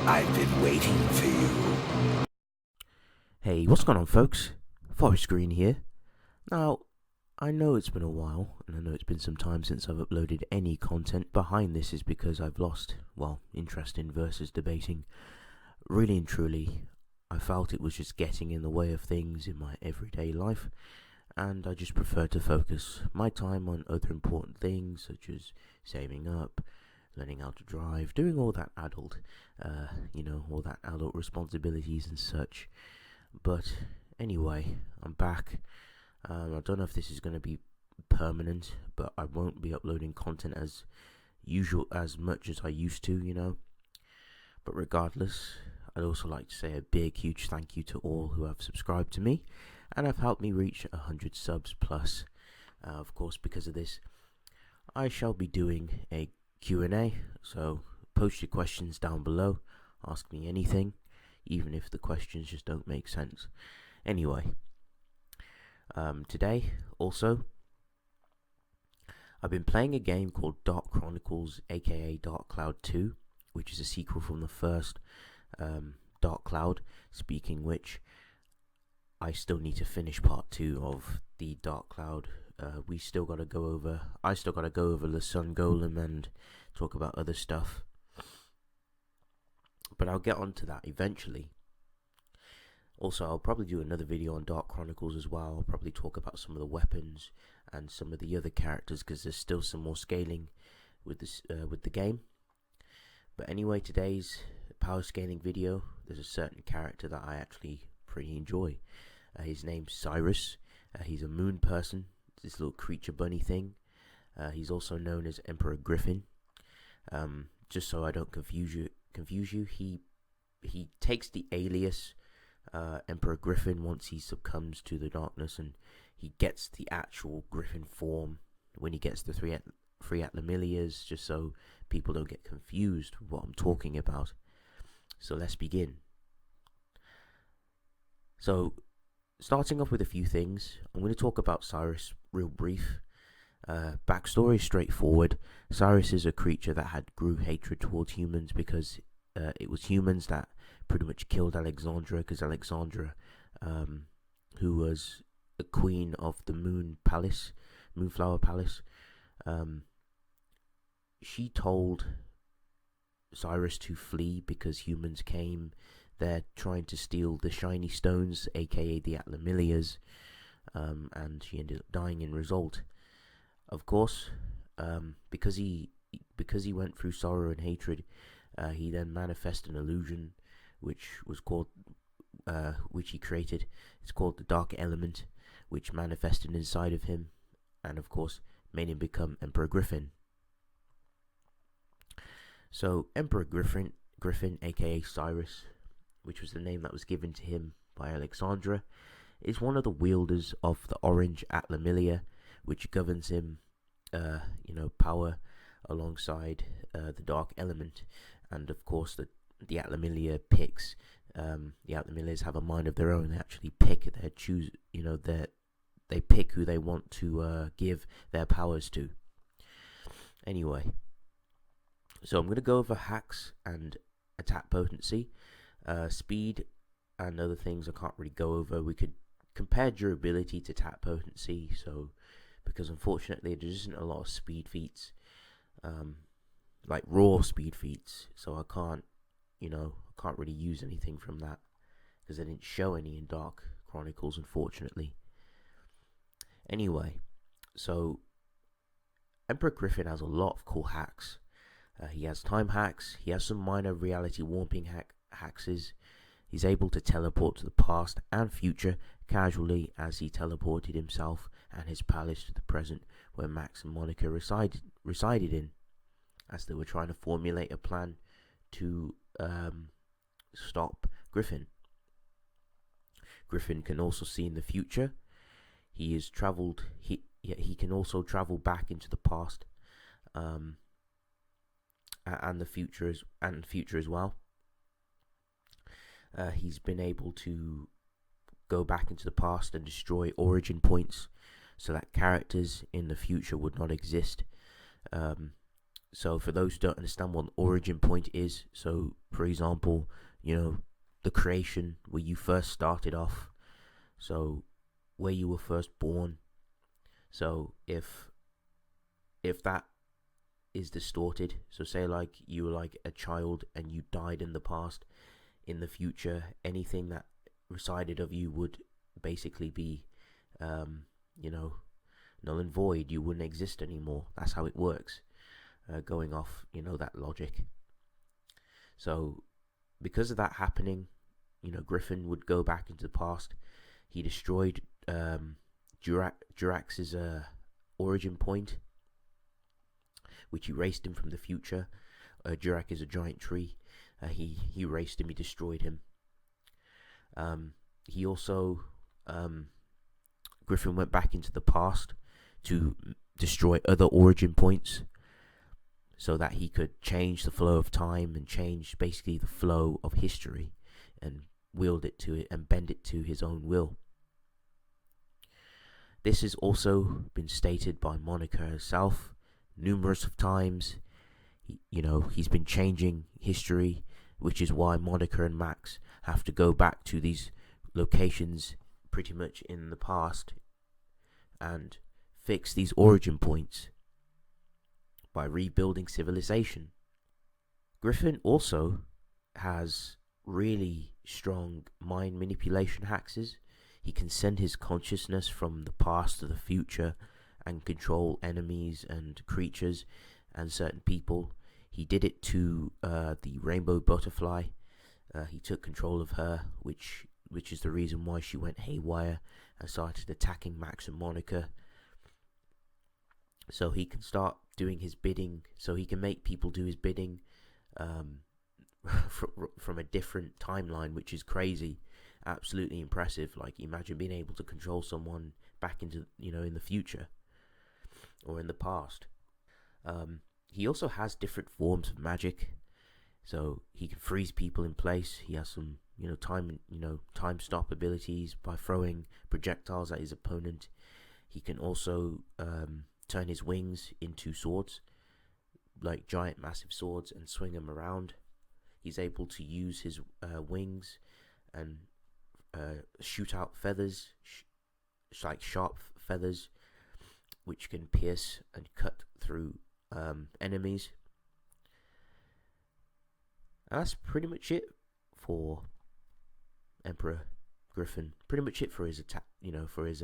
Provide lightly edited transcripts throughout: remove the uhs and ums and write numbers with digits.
I've been waiting for you. Hey, what's going on, folks? Forest Green here. Now, I know it's been a while, and I know it's been some time since I've uploaded any content. Behind this is because I've lost, interest in versus debating. Really and truly, I felt it was just getting in the way of things in my everyday life, and I just prefer to focus my time on other important things, such as saving up, learning how to drive, doing all that adult, all that adult responsibilities and such. But anyway, I'm back. I don't know if this is going to be permanent, but I won't be uploading content as usual, as much as I used to. But regardless, I'd also like to say a big, huge thank you to all who have subscribed to me and have helped me reach 100 subs plus. Of course, because of this, I shall be doing a Q&A, so post your questions down below, ask me anything, even if the questions just don't make sense. Anyway, today, also, I've been playing a game called Dark Chronicles, aka Dark Cloud 2, which is a sequel from the first Dark Cloud, speaking which, I still need to finish part 2 of the Dark Cloud. I still got to go over the Sun Golem and talk about other stuff. But I'll get onto that eventually. Also, I'll probably do another video on Dark Chronicles as well. I'll probably talk about some of the weapons and some of the other characters, because there's still some more scaling with the game. But anyway, today's power scaling video, there's a certain character that I actually pretty enjoy. His name's Cyrus. He's a moon person. This little creature bunny thing. He's also known as Emperor Griffon. Just so I don't confuse you, he takes the alias Emperor Griffon once he succumbs to the darkness, and he gets the actual Griffon form when he gets the three Atlamilias, just so people don't get confused with what I'm talking about. So let's begin. So, starting off with a few things, I'm going to talk about Cyrus real brief. Backstory straightforward. Cyrus is a creature that grew hatred towards humans because it was humans that pretty much killed Alexandra, because Alexandra, who was a queen of the Moonflower Palace, she told Cyrus to flee because humans came there trying to steal the shiny stones, aka the Atlamilias, and she ended up dying in result. Of course, because he went through sorrow and hatred, he then manifested an illusion, which he created. It's called the Dark Element, which manifested inside of him, and of course made him become Emperor Griffon. So Emperor Griffon, aka Cyrus, which was the name that was given to him by Alexandra, is one of the wielders of the Orange Atlamilia, which governs him, power alongside the Dark Element. And of course, the Atlamilia picks. The Atlamilias have a mind of their own. They actually pick. They pick who they want to give their powers to. Anyway, so I'm going to go over hacks and attack potency, speed, and other things I can't really go over. We could compare durability to attack potency. So, because unfortunately there isn't a lot of speed feats, like raw speed feats. So I can't really use anything from that because they didn't show any in Dark Chronicles, unfortunately. Anyway, so Emperor Griffon has a lot of cool hacks. He has time hacks. He has some minor reality warping hacks. He's able to teleport to the past and future casually, as he teleported himself and his palace to the present, where Max and Monica resided in, as they were trying to formulate a plan to stop Griffon. Griffon can also see in the future. He can also travel back into the past, and the future as well. He's been able to go back into the past and destroy origin points, so that characters in the future would not exist. So for those who don't understand what an origin point is, so for example, the creation where you first started off, so where you were first born. So if that is distorted, so say like you were like a child and you died in the past, in the future anything that resided of you would basically be null and void. You wouldn't exist anymore. That's how it works, going off that logic. So because of that happening, Griffon would go back into the past. He destroyed Durax's origin point, which erased him from the future. Durax is a giant tree. He erased him. He destroyed him. He also Griffon went back into the past to destroy other origin points, so that he could change the flow of time and change basically the flow of history, and wield it to it and bend it to his own will. This has also been stated by Monica herself numerous of times. He's been changing history, which is why Monica and Max have to go back to these locations pretty much in the past and fix these origin points by rebuilding civilization. Griffon also has really strong mind manipulation hacks. He can send his consciousness from the past to the future and control enemies and creatures and certain people. He did it to the rainbow butterfly. He took control of her, which is the reason why she went haywire and started attacking Max and Monica. So he can start doing his bidding. So he can make people do his bidding from a different timeline, which is crazy. Absolutely impressive. Like, imagine being able to control someone back into, in the future or in the past. He also has different forms of magic. So he can freeze people in place. He has some, time stop abilities by throwing projectiles at his opponent. He can also turn his wings into swords, like giant massive swords, and swing them around. He's able to use his wings and shoot out feathers, like sharp feathers, which can pierce and cut through enemies. And that's pretty much it for Emperor Griffon. Pretty much it for his attack, for his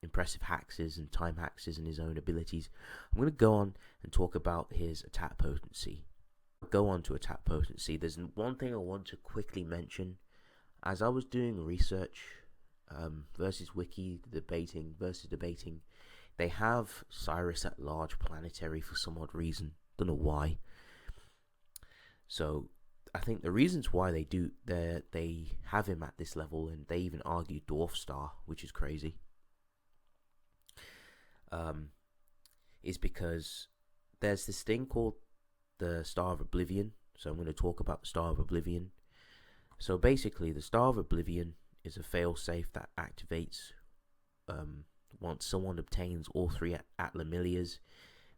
impressive hacks and time hacks and his own abilities. I'm going to go on and talk about his attack potency. There's one thing I want to quickly mention. As I was doing research, versus wiki, debating, they have Cyrus at large planetary for some odd reason. Don't know why. So I think the reasons why they have him at this level, and they even argue dwarf star, which is crazy, is because there's this thing called the Star of Oblivion. So I'm going to talk about the Star of Oblivion. So basically, the Star of Oblivion is a failsafe that activates once someone obtains all three Atlamilias,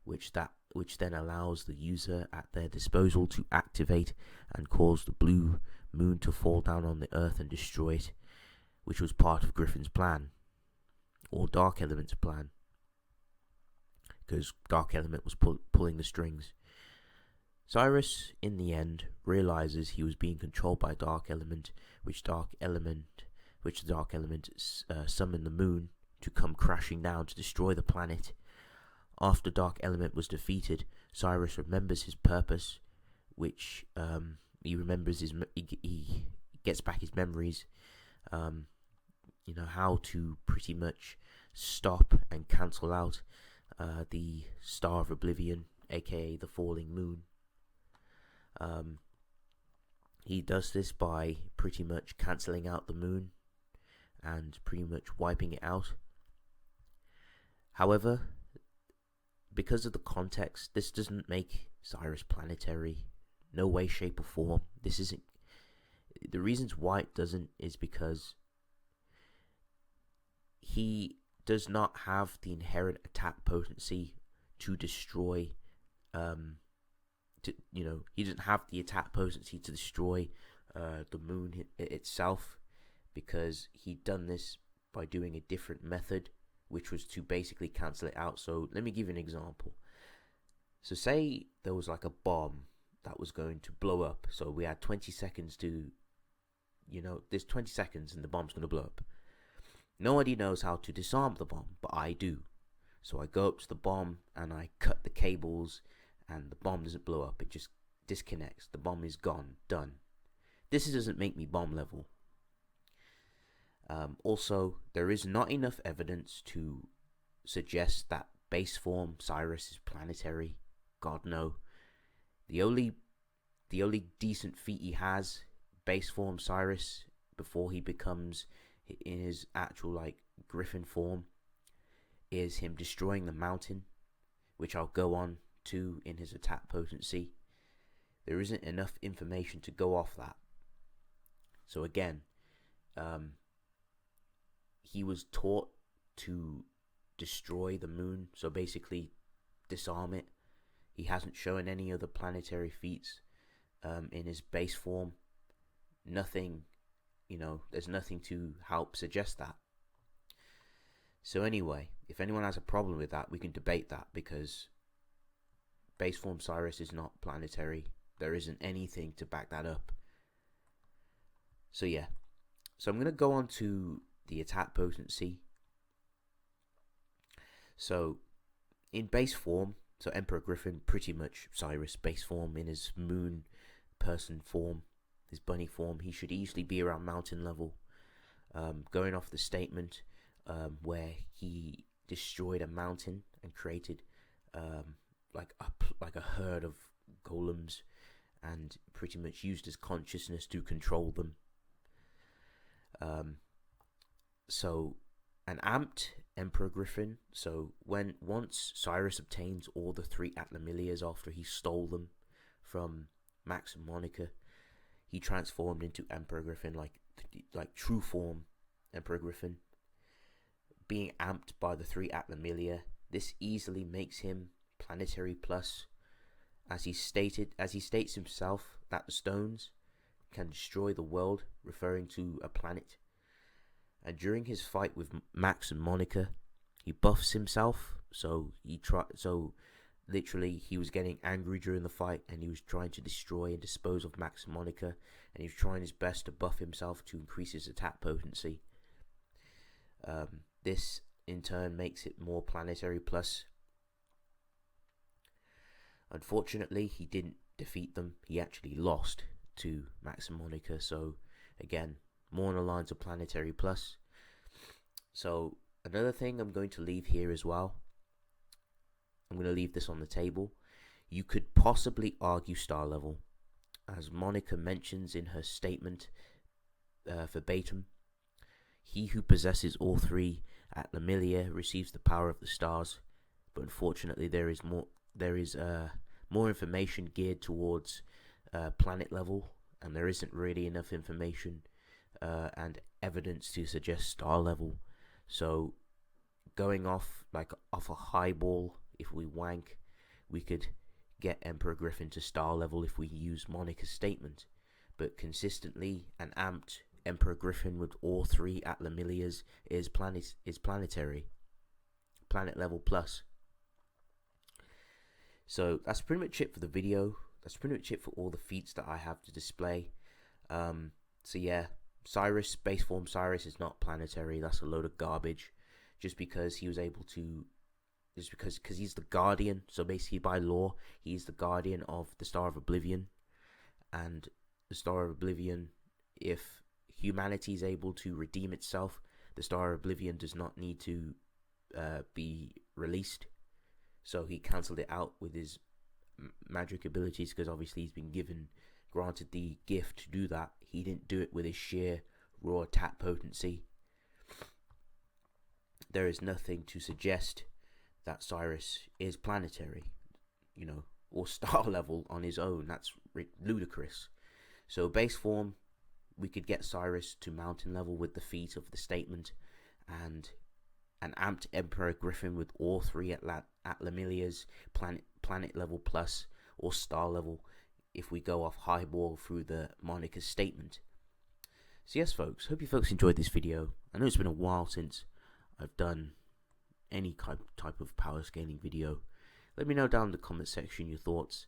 which then allows the user at their disposal to activate and cause the blue moon to fall down on the earth and destroy it, which was part of Griffon's plan, or Dark Element's plan, because Dark Element was pulling the strings. Cyrus, in the end, realizes he was being controlled by Dark Element, which the Dark Element summoned the moon to come crashing down to destroy the planet. After Dark Element was defeated, Cyrus remembers his purpose, which he remembers he gets back his memories, how to pretty much stop and cancel out the Star of Oblivion, aka the falling moon. He does this by pretty much cancelling out the moon and pretty much wiping it out. However, because of the context, this doesn't make Cyrus planetary. No way, shape or form. This isn't. The reasons why it doesn't is because he does not have the inherent attack potency to destroy he doesn't have the attack potency to destroy the moon itself, because he'd done this by doing a different method, which was to basically cancel it out. So let me give you an example. So say there was like a bomb that was going to blow up. So we had 20 seconds to, there's 20 seconds and the bomb's going to blow up. Nobody knows how to disarm the bomb, but I do. So I go up to the bomb and I cut the cables, and the bomb doesn't blow up. It just disconnects. The bomb is gone. Done. This doesn't make me bomb level. Also, there is not enough evidence to suggest that base form Cyrus is planetary. God no. The only decent feat he has, base form Cyrus, before he becomes in his actual Griffon form, is him destroying the mountain, which I'll go on to in his attack potency. There isn't enough information to go off that. So again, he was taught to destroy the moon, so basically disarm it. He hasn't shown any other planetary feats in his base form. Nothing, there's nothing to help suggest that. So anyway, if anyone has a problem with that, we can debate that, because base form Cyrus is not planetary. There isn't anything to back that up. So yeah, so I'm going to go on to the attack potency. So in base form, so Emperor Griffon, pretty much Cyrus base form in his moon person form, his bunny form, he should easily be around mountain level. Going off the statement where he destroyed a mountain and created like a herd of golems, and pretty much used his consciousness to control them. So an amped Emperor Griffon. So once Cyrus obtains all the 3 Atlamilias after he stole them from Max and Monica, he transformed into Emperor Griffon, like true form Emperor Griffon. Being amped by the 3 Atlamilia, this easily makes him planetary plus, as he states himself that the stones can destroy the world, referring to a planet. And during his fight with Max and Monica, he buffs himself. So literally he was getting angry during the fight, and he was trying to destroy and dispose of Max and Monica, and he was trying his best to buff himself to increase his attack potency. This in turn makes it more planetary plus. Unfortunately, he didn't defeat them. He actually lost to Max and Monica. So again, more on the lines of planetary plus. So another thing I'm going to leave here as well, I'm going to leave this on the table. You could possibly argue star level, as Monica mentions in her statement verbatim. He who possesses all 3 Atlamilia receives the power of the stars, but unfortunately there is more information geared towards planet level, and there isn't really enough information and evidence to suggest star level. So going off a highball, if we wank, we could get Emperor Griffon to star level if we use Monica's statement. But consistently an amped Emperor Griffon with all 3 Atlamilias is planetary, planet level plus. So that's pretty much it for the video. That's pretty much it for all the feats that I have to display. So yeah, Cyrus, base form Cyrus is not planetary. That's a load of garbage. Just because he was able to, because he's the guardian. So basically by law, he's the guardian of the Star of Oblivion. And the Star of Oblivion, if humanity is able to redeem itself, the Star of Oblivion does not need to be released. So he cancelled it out with his magic abilities, because obviously he's been granted the gift to do that. He didn't do it with his sheer raw attack potency. There is nothing to suggest that Cyrus is planetary, or star level on his own. That's ludicrous. So base form, we could get Cyrus to mountain level with the feat of the statement, and an amped Emperor Griffon with all 3 Atlamilias planet level plus or star level if we go off highball through the Monica's statement. So yes folks, hope you folks enjoyed this video. I know it's been a while since I've done any type of power scaling video. Let me know down in the comment section your thoughts,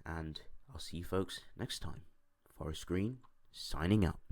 and I'll see you folks next time. Forest Green, signing out.